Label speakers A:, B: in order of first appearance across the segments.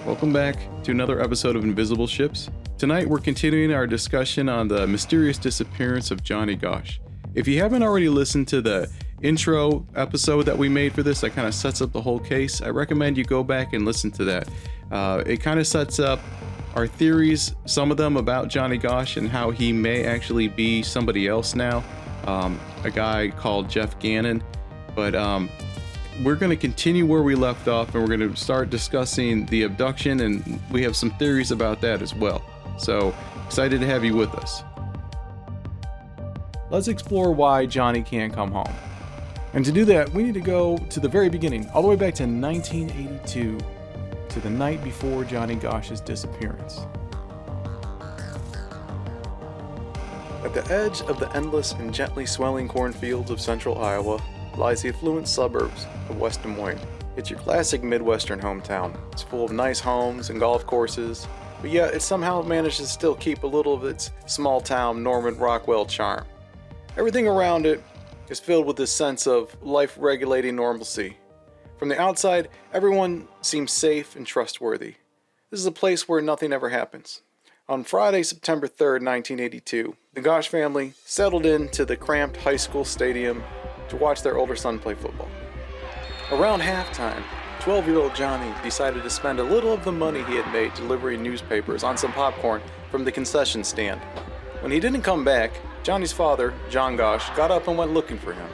A: Welcome back to another episode of Invisible Ships. Tonight we're continuing our discussion on the mysterious disappearance of Johnny Gosch. If you haven't already listened to the intro episode that we made for this that kind of sets up the whole case, I recommend you go back and listen to that. It kind of sets up our theories, some of them about Johnny Gosch and how he may actually be somebody else now, a guy called Jeff Gannon. But we're going to continue where we left off, and we're going to start discussing the abduction, and we have some theories about that as well. So excited to have you with us. Let's explore why Johnny can't come home. And to do that, we need to go to the very beginning, all the way back to 1982, to the night before Johnny Gosch's disappearance. At the edge of the endless and gently swelling cornfields of central Iowa lies the affluent suburbs of West Des Moines. It's your classic Midwestern hometown. It's full of nice homes and golf courses, but yet it somehow manages to still keep a little of its small-town Norman Rockwell charm. Everything around it is filled with this sense of life-regulating normalcy. From the outside, everyone seems safe and trustworthy. This is a place where nothing ever happens. On Friday, September 3rd, 1982, the Gosch family settled into the cramped high school stadium to watch their older son play football. Around halftime, 12-year-old Johnny decided to spend a little of the money he had made delivering newspapers on some popcorn from the concession stand. When he didn't come back, Johnny's father, John Gosch, got up and went looking for him.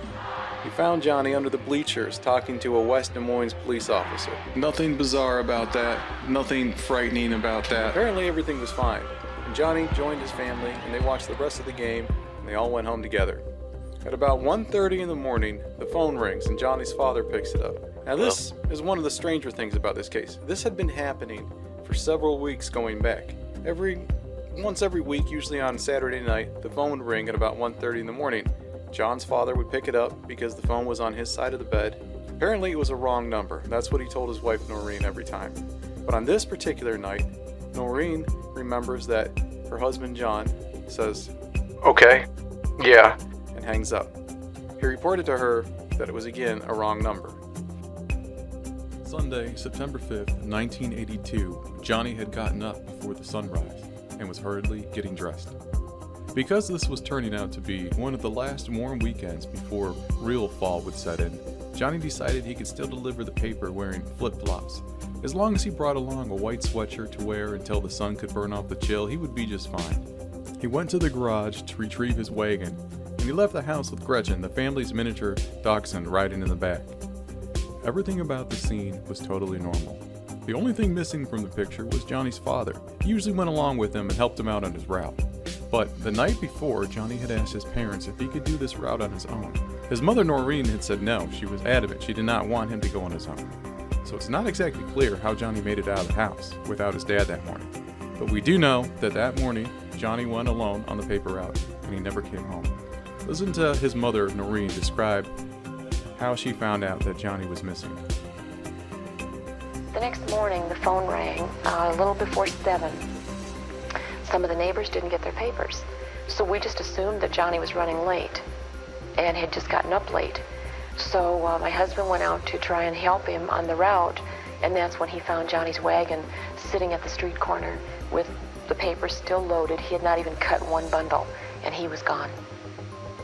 A: He found Johnny under the bleachers talking to a West Des Moines police officer. Nothing bizarre about that, nothing frightening about that. Apparently everything was fine, and Johnny joined his family and they watched the rest of the game and they all went home together. At about 1:30 in the morning, the phone rings and Johnny's father picks it up. Now this is one of the stranger things about this case. This had been happening for several weeks going back. Once every week, usually on Saturday night, the phone would ring at about 1:30 in the morning. John's father would pick it up because the phone was on his side of the bed. Apparently it was a wrong number. That's what he told his wife Noreen every time. But on this particular night, Noreen remembers that her husband John says, "Okay, yeah," and hangs up. He reported to her that it was again a wrong number. Sunday, September 5th, 1982, Johnny had gotten up before the sunrise and was hurriedly getting dressed. Because this was turning out to be one of the last warm weekends before real fall would set in, Johnny decided he could still deliver the paper wearing flip-flops. As long as he brought along a white sweatshirt to wear until the sun could burn off the chill, he would be just fine. He went to the garage to retrieve his wagon, and he left the house with Gretchen, the family's miniature dachshund, riding in the back. Everything about the scene was totally normal. The only thing missing from the picture was Johnny's father. He usually went along with him and helped him out on his route. But the night before, Johnny had asked his parents if he could do this route on his own. His mother Noreen had said no. She was adamant. She did not want him to go on his own. So it's not exactly clear how Johnny made it out of the house without his dad that morning. But we do know that morning, Johnny went alone on the paper route and he never came home. Listen to his mother Noreen describe how she found out that Johnny was missing.
B: The next morning, the phone rang a little before 7. Some of the neighbors didn't get their papers, so we just assumed that Johnny was running late and had just gotten up late. So my husband went out to try and help him on the route, and that's when he found Johnny's wagon sitting at the street corner with the papers still loaded. He had not even cut one bundle, and he was gone.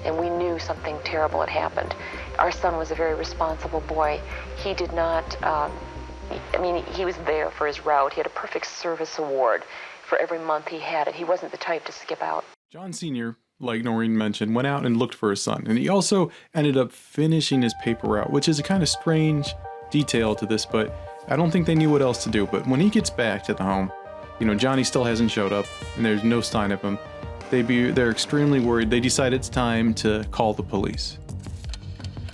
B: And we knew something terrible had happened. Our son was a very responsible boy. He did not, he was there for his route. He had a perfect service award for every month he had it. He wasn't the type to skip out.
A: John Sr., like Noreen mentioned, went out and looked for his son, and he also ended up finishing his paper route, which is a kind of strange detail to this, but I don't think they knew what else to do. But when he gets back to the home, Johnny still hasn't showed up, and there's no sign of him. They're extremely worried. They decide it's time to call the police.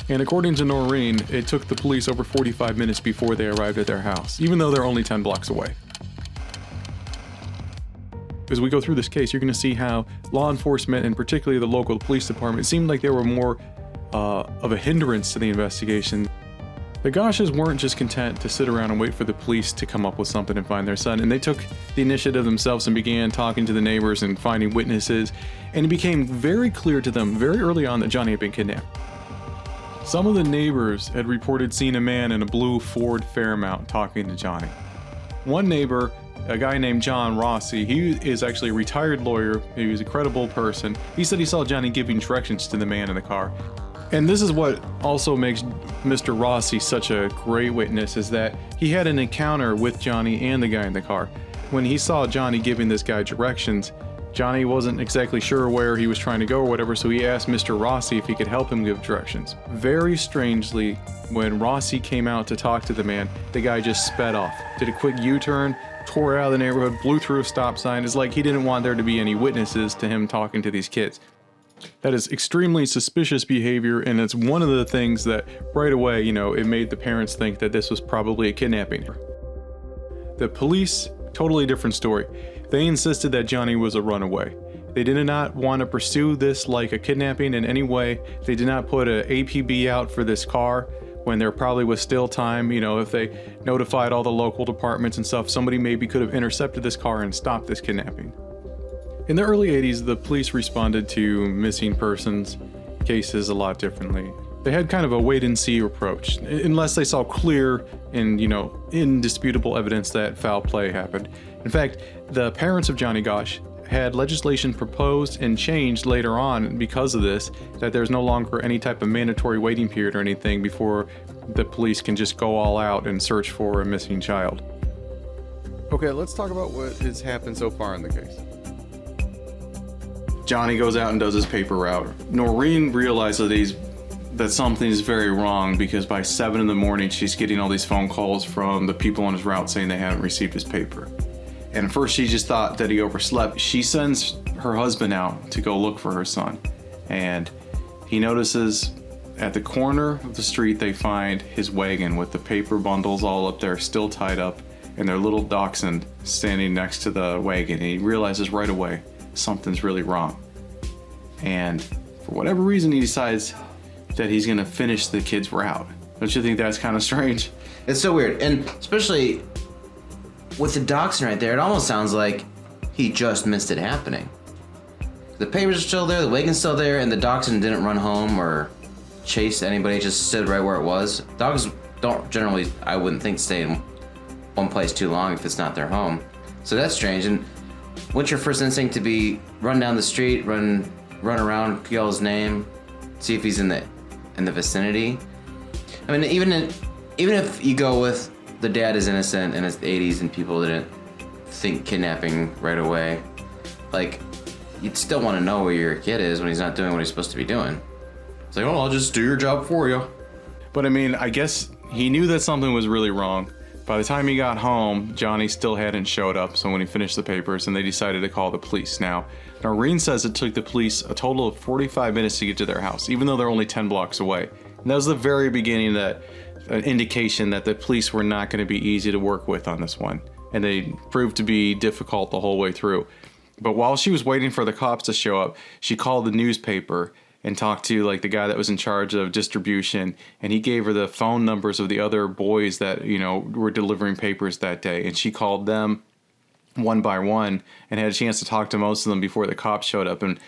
A: And according to Noreen, it took the police over 45 minutes before they arrived at their house, even though they're only 10 blocks away. As we go through this case, you're going to see how law enforcement, and particularly the local police department, it seemed like they were more of a hindrance to the investigation. The Gosches weren't just content to sit around and wait for the police to come up with something and find their son, and they took the initiative themselves and began talking to the neighbors and finding witnesses, and it became very clear to them very early on that Johnny had been kidnapped. Some of the neighbors had reported seeing a man in a blue Ford Fairmount talking to Johnny. One neighbor, a guy named John Rossi, he is actually a retired lawyer. He was a credible person. He said he saw Johnny giving directions to the man in the car. And this is what also makes Mr. Rossi such a great witness, is that he had an encounter with Johnny and the guy in the car. When he saw Johnny giving this guy directions, Johnny wasn't exactly sure where he was trying to go or whatever, so he asked Mr. Rossi if he could help him give directions. Very strangely, when Rossi came out to talk to the man, the guy just sped off, did a quick U-turn, tore out of the neighborhood, blew through a stop sign. It's like he didn't want there to be any witnesses to him talking to these kids. That is extremely suspicious behavior, and it's one of the things that right away, it made the parents think that this was probably a kidnapping. The police, totally different story. They insisted that Johnny was a runaway. They did not want to pursue this like a kidnapping in any way. They did not put an APB out for this car when there probably was still time. If they notified all the local departments and stuff, somebody maybe could have intercepted this car and stopped this kidnapping. In the early 80s, the police responded to missing persons cases a lot differently. They had kind of a wait-and-see approach, unless they saw clear and, indisputable evidence that foul play happened. In fact, the parents of Johnny Gosch had legislation proposed and changed later on because of this, that there's no longer any type of mandatory waiting period or anything before the police can just go all out and search for a missing child. Okay, let's talk about what has happened so far in the case. Johnny goes out and does his paper route. Noreen realizes that something is very wrong because by 7 in the morning, she's getting all these phone calls from the people on his route saying they haven't received his paper. And at first she just thought that he overslept. She sends her husband out to go look for her son. And he notices at the corner of the street, they find his wagon with the paper bundles all up there, still tied up, and their little dachshund standing next to the wagon. And he realizes right away, something's really wrong. And for whatever reason, he decides that he's gonna finish the kid's route. Don't you think that's kind of strange?
C: It's so weird, and especially with the dachshund right there, it almost sounds like he just missed it happening. The papers are still there, the wagon's still there, and the dachshund didn't run home or chase anybody, just stood right where it was. Dogs don't generally, I wouldn't think, stay in one place too long if it's not their home. So that's strange. And what's your first instinct to be run down the street, run around, yell his name, see if he's in the vicinity? I mean, even if you go with the dad is innocent and it's the 80s and people didn't think kidnapping right away, like, you'd still want to know where your kid is when he's not doing what he's supposed to be doing. It's like, oh, I'll just do your job for you.
A: But I mean, I guess he knew that something was really wrong. By the time he got home, Johnny still hadn't showed up, so when he finished the papers, and they decided to call the police. Now, Noreen says it took the police a total of 45 minutes to get to their house, even though they're only 10 blocks away. And that was the very beginning, that an indication that the police were not going to be easy to work with on this one. And they proved to be difficult the whole way through. But while she was waiting for the cops to show up, she called the newspaper and talked to the guy that was in charge of distribution, and he gave her the phone numbers of the other boys that were delivering papers that day, and she called them one by one and had a chance to talk to most of them before the cops showed up. And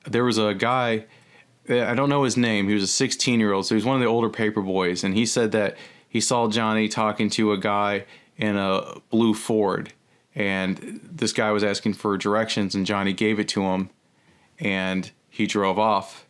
A: there was a guy, I don't know his name, he was a 16-year-old, so he was one of the older paper boys, and he said that he saw Johnny talking to a guy in a blue Ford, and this guy was asking for directions, and Johnny gave it to him, and he drove off.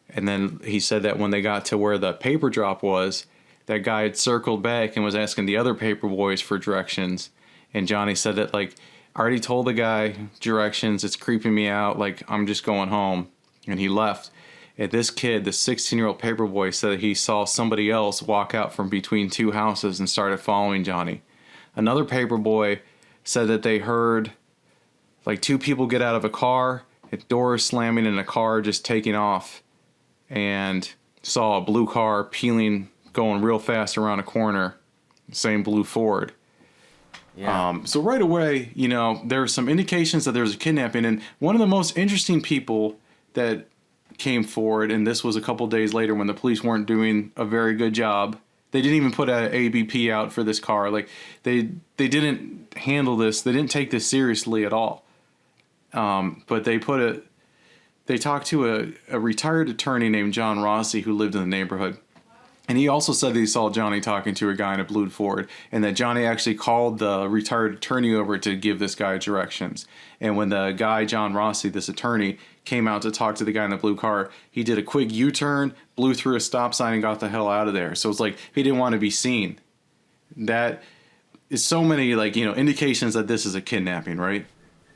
A: And then he said that when they got to where the paper drop was, that guy had circled back and was asking the other paper boys for directions. And Johnny said that, I already told the guy directions, it's creeping me out, I'm just going home. And he left. And this kid, the 16-year-old paper boy, said that he saw somebody else walk out from between two houses and started following Johnny. Another paper boy said that they heard, two people get out of a car, a door slamming, and a car just taking off. And saw a blue car peeling, going real fast around a corner, same blue Ford. Yeah. So right away, there were some indications that there was a kidnapping, and one of the most interesting people that came forward, and this was a couple days later when the police weren't doing a very good job. They didn't even put an ABP out for this car. They didn't handle this. They didn't take this seriously at all. But they talked to a retired attorney named John Rossi who lived in the neighborhood. And he also said that he saw Johnny talking to a guy in a blue Ford, and that Johnny actually called the retired attorney over to give this guy directions. And when the guy, John Rossi, this attorney, came out to talk to the guy in the blue car, he did a quick U-turn, blew through a stop sign, and got the hell out of there. So it's like he didn't want to be seen. That is so many, like, you know, indications that this is a kidnapping, right?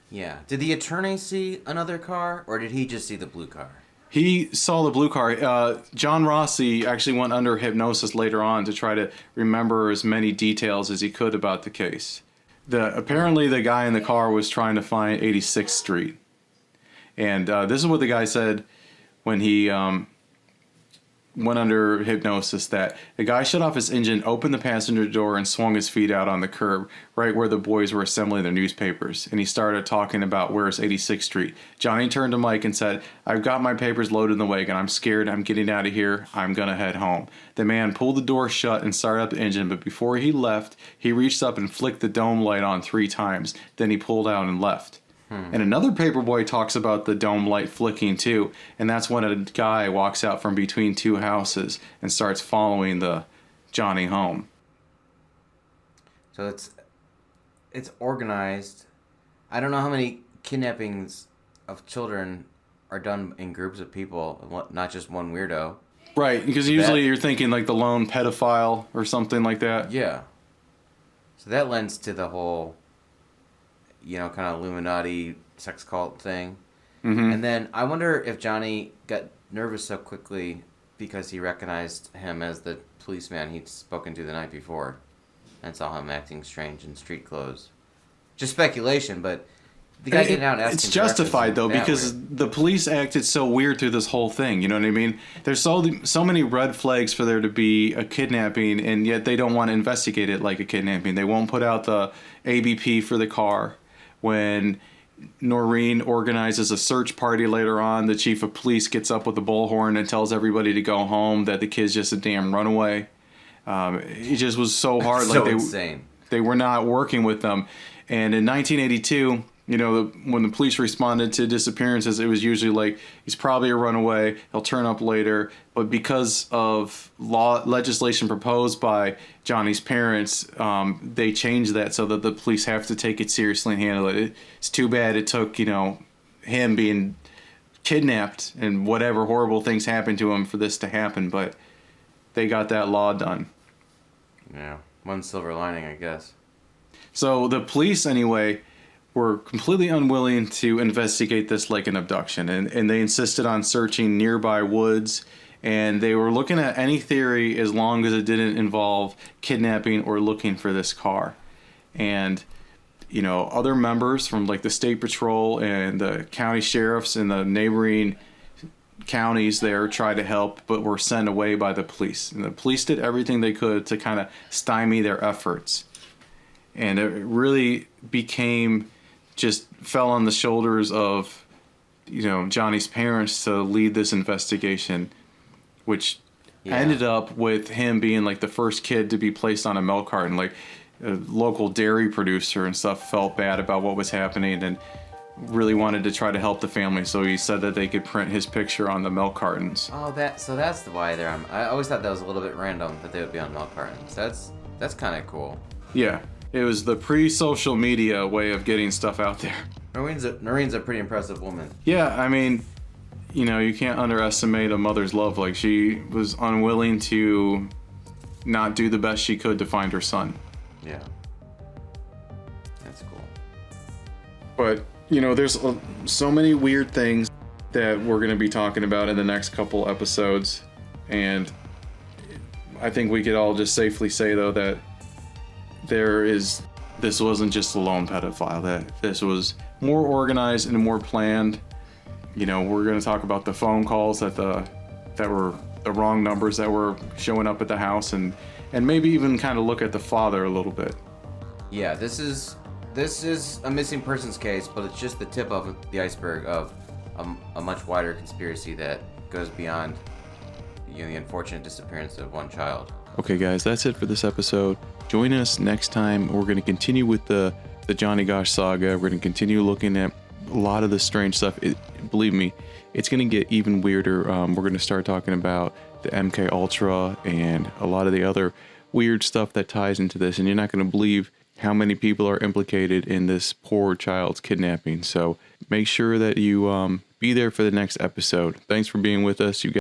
C: Yeah. Did the attorney see another car, or did he just see the blue car?
A: He saw the blue car. John Rossi actually went under hypnosis later on to try to remember as many details as he could about the case. Apparently the guy in the car was trying to find 86th Street. And this is what the guy said when he went under hypnosis, that the guy shut off his engine, opened the passenger door, and swung his feet out on the curb right where the boys were assembling their newspapers. And he started talking about where's 86th Street. Johnny turned to Mike and said, "I've got my papers loaded in the wagon. I'm scared. I'm getting out of here. I'm going to head home." The man pulled the door shut and started up the engine, but before he left, he reached up and flicked the dome light on 3 times. Then he pulled out and left. And another paperboy talks about the dome light flicking too, and that's when a guy walks out from between 2 houses and starts following the Johnny home.
C: So it's organized. I don't know how many kidnappings of children are done in groups of people, not just one weirdo.
A: Right, because usually you're thinking like the lone pedophile or something like that.
C: Yeah. So that lends to the whole, you know, kind of Illuminati sex cult thing.
A: Mm-hmm.
C: And then I wonder if Johnny got nervous so quickly because he recognized him as the policeman he'd spoken to the night before and saw him acting strange in street clothes. Just speculation, but the guy getting out and asking
A: it's justified though, because
C: weird.
A: the police acted so weird through this whole thing. You know what I mean? There's so many red flags for there to be a kidnapping, and yet they don't want to investigate it like a kidnapping. They won't put out the ABP for the car. When Noreen organizes a search party later on, the chief of police gets up with a bullhorn and tells everybody to go home, that the kid's just a damn runaway. It just was so hard.
C: So
A: like
C: insane.
A: They were not working with them. And in 1982, you know, when the police responded to disappearances, it was usually like, he's probably a runaway, he'll turn up later. But because of legislation proposed by Johnny's parents, they changed that so that the police have to take it seriously and handle it. It's too bad it took, you know, him being kidnapped and whatever horrible things happened to him for this to happen, but they got that law done.
C: Yeah, one silver lining, I guess.
A: So the police, anyway, were completely unwilling to investigate this like an abduction, and they insisted on searching nearby woods, and they were looking at any theory as long as it didn't involve kidnapping or looking for this car. And, you know, other members from like the state patrol and the county sheriffs and the neighboring counties there tried to help, but were sent away by the police. And the police did everything they could to kind of stymie their efforts. And it really fell on the shoulders of, you know, Johnny's parents to lead this investigation, which ended up with him being like the first kid to be placed on a milk carton. Like a local dairy producer and stuff felt bad about what was happening and really wanted to try to help the family, so he said that they could print his picture on the milk cartons.
C: Oh, that's why they're on. I always thought that was a little bit random that they would be on milk cartons. That's kind of cool.
A: Yeah, it was the pre-social media way of getting stuff out there.
C: Noreen's a pretty impressive woman.
A: Yeah, I mean, you know, you can't underestimate a mother's love. Like, she was unwilling to not do the best she could to find her son.
C: Yeah, that's cool.
A: But, you know, there's so many weird things that we're going to be talking about in the next couple episodes. And I think we could all just safely say, though, that this wasn't just a lone pedophile, that this was more organized and more planned. You know, we're going to talk about the phone calls that were the wrong numbers that were showing up at the house, and maybe even kind of look at the father a little bit.
C: Yeah, this is a missing persons case, but it's just the tip of the iceberg of a much wider conspiracy that goes beyond, you know, the unfortunate disappearance of one child.
A: Okay, guys, that's it for this episode. Join us next time. We're going to continue with the Johnny Gosch saga. We're going to continue looking at a lot of the strange stuff, believe me, it's going to get even weirder. We're going to start talking about the MK Ultra and a lot of the other weird stuff that ties into this, and you're not going to believe how many people are implicated in this poor child's kidnapping. So make sure that you be there for the next episode. Thanks for being with us, you guys.